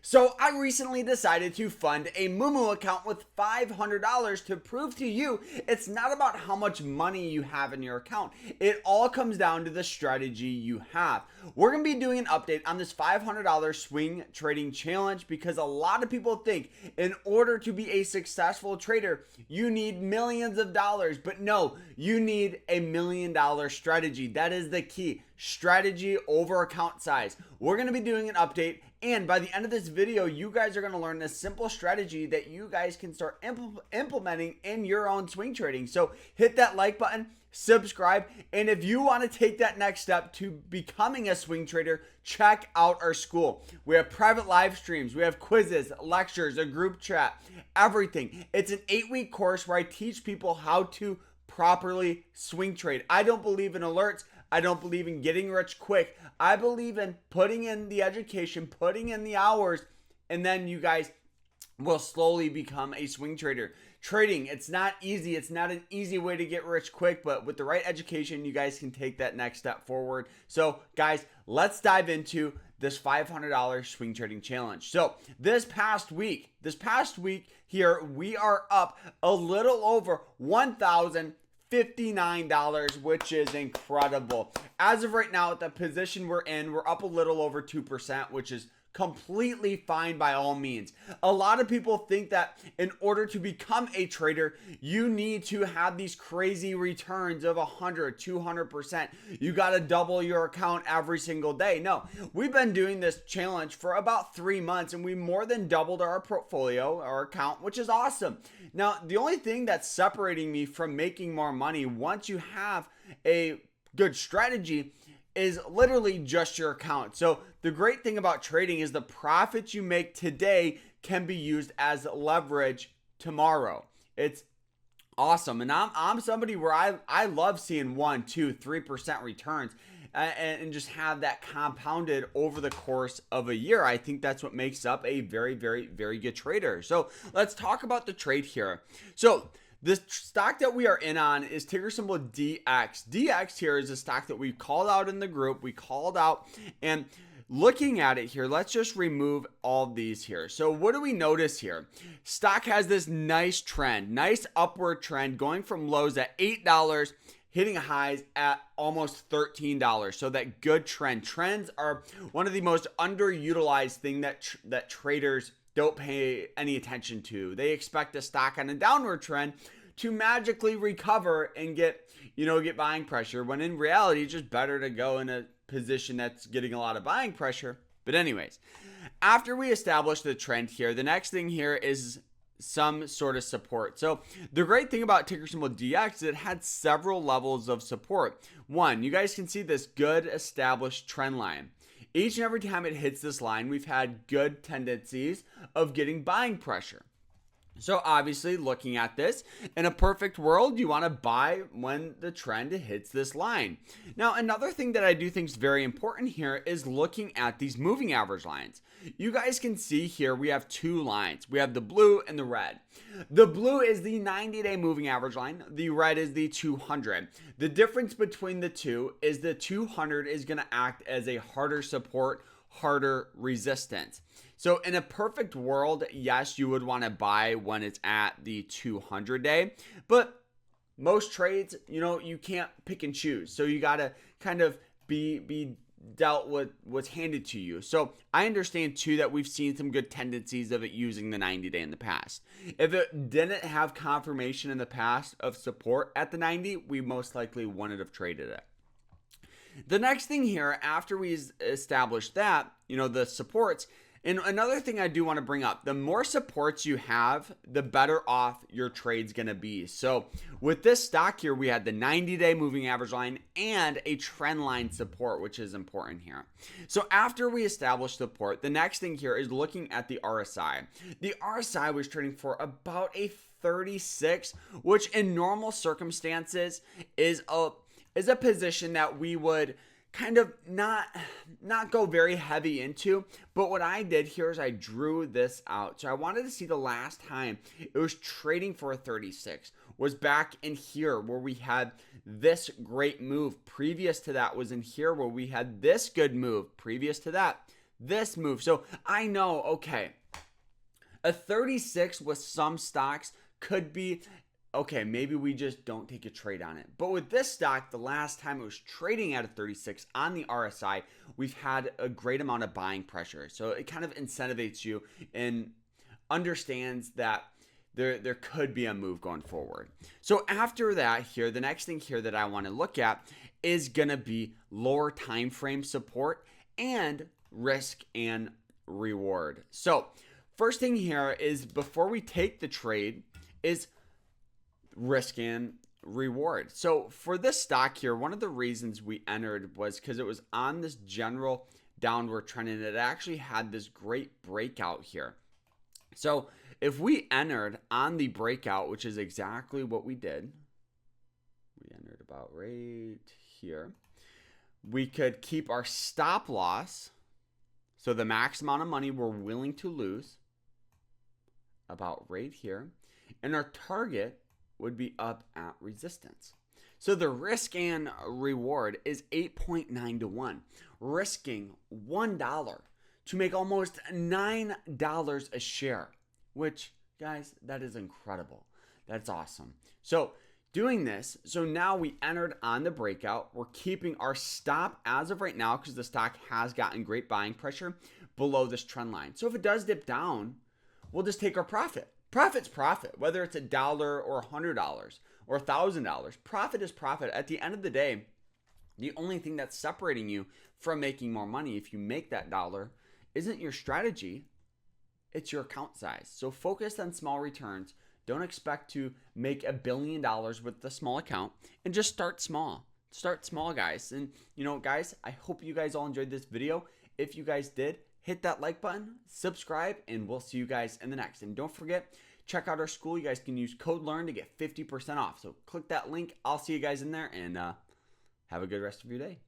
So I recently decided to fund a Moomoo account with $500 to prove to you it's not about how much money you have in your account. It all comes down to the strategy you have. We're going to be doing an update on this $500 swing trading challenge because a lot of people think in order to be a successful trader, you need millions of dollars. But no, you need a $1 million strategy. That is the key. Strategy over account size. We're going to be doing an update, and by the end of this video, you guys are going to learn this simple strategy that you guys can start implementing in your own swing trading. So hit that like button, subscribe, and if you want to take that next step to becoming a swing trader, check out our school. We have private live streams, we have quizzes, lectures, a group chat, everything. It's an 8-week course where I teach people how to properly swing trade. I don't believe in alerts. I don't believe in getting rich quick. I believe in putting in the education, putting in the hours, and then you guys will slowly become a swing trader. Trading, it's not easy. It's not an easy way to get rich quick, but with the right education, you guys can take that next step forward. So guys, let's dive into this $500 swing trading challenge. So this past week here, we are up a little over $1,059, which is incredible. As of right now, at the position we're in, we're up a little over 2%, which is completely fine by all means. A lot of people think that in order to become a trader, you need to have these crazy returns of 100, 200%. You got to double your account every single day. No, we've been doing this challenge for about 3 months and we more than doubled our portfolio, our account, which is awesome. Now, the only thing that's separating me from making more money once you have a good strategy is literally just your account. So the great thing about trading is the profits you make today can be used as leverage tomorrow. It's awesome. And I'm somebody where I love seeing 1, 2, 3% returns and just have that compounded over the course of a year. I think that's what makes up a very, very, very good trader. So let's talk about the trade here. So the stock that we are in on is ticker symbol DX. DX here is a stock that we called out in the group. We called out, and looking at it here, let's just remove all of these here. So what do we notice here? Stock has this nice trend, nice upward trend going from lows at $8, hitting highs at almost $13. So that good trend. Trends are one of the most underutilized thing that traders don't pay any attention to. They expect a stock on a downward trend to magically recover and get buying pressure, when in reality it's just better to go in a position that's getting a lot of buying pressure. But anyways, after we establish the trend here, the next thing here is some sort of support. So the great thing about ticker symbol DX is it had several levels of support. One, you guys can see this good established trend line. Each and every time it hits this line, we've had good tendencies of getting buying pressure. So obviously, looking at this, in a perfect world, you want to buy when the trend hits this line. Now, another thing that I do think is very important here is looking at these moving average lines. You guys can see here we have two lines. We have the blue and the red. The blue is the 90-day moving average line. The red is the 200. The difference between the two is the 200 is going to act as a harder support, harder resistance. So in a perfect world, yes, you would want to buy when it's at the 200 day, but most trades, you can't pick and choose. So you got to kind of be dealt with what's handed to you. So I understand too that we've seen some good tendencies of it using the 90 day in the past. If it didn't have confirmation in the past of support at the 90, we most likely wouldn't have traded it. The next thing here, after we establish that, the supports, and another thing I do want to bring up, the more supports you have, the better off your trade's going to be. So with this stock here, we had the 90-day moving average line and a trend line support, which is important here. So after we establish support, the next thing here is looking at the RSI. The RSI was trading for about a 36, which in normal circumstances is a position that we would kind of not go very heavy into. But what I did here is I drew this out. So I wanted to see the last time it was trading for a 36 was back in here where we had this great move. Previous to that was in here where we had this good move. Previous to that, this move. So I know, okay, a 36 with some stocks could be, okay, maybe we just don't take a trade on it. But with this stock, the last time it was trading at a 36 on the RSI, we've had a great amount of buying pressure. So it kind of incentivizes you and understands that there could be a move going forward. So after that here, the next thing here that I want to look at is going to be lower time frame support and risk and reward. So first thing here is, before we take the trade, is risk and reward. So for this stock here, one of the reasons we entered was because it was on this general downward trend, and it actually had this great breakout here. So if we entered on the breakout, which is exactly what we did, we entered about right here, we could keep our stop loss, so the max amount of money we're willing to lose, about right here, and our target would be up at resistance. So the risk and reward is 8.9 to 1, risking $1 to make almost $9 a share, which, guys, that is incredible. That's awesome. So doing this, so now we entered on the breakout. We're keeping our stop as of right now, because the stock has gotten great buying pressure, below this trend line. So if it does dip down, we'll just take our profit. Profit's profit, whether it's $1 or $100 or $1,000. Profit is profit. At the end of the day, the only thing that's separating you from making more money, if you make that dollar, isn't your strategy, it's your account size. So focus on small returns. Don't expect to make $1 billion with the small account, and just start small. Start small, guys. And guys, I hope you guys all enjoyed this video. If you guys did, hit that like button, subscribe, and we'll see you guys in the next. And don't forget, check out our school. You guys can use code LEARN to get 50% off. So click that link. I'll see you guys in there, and have a good rest of your day.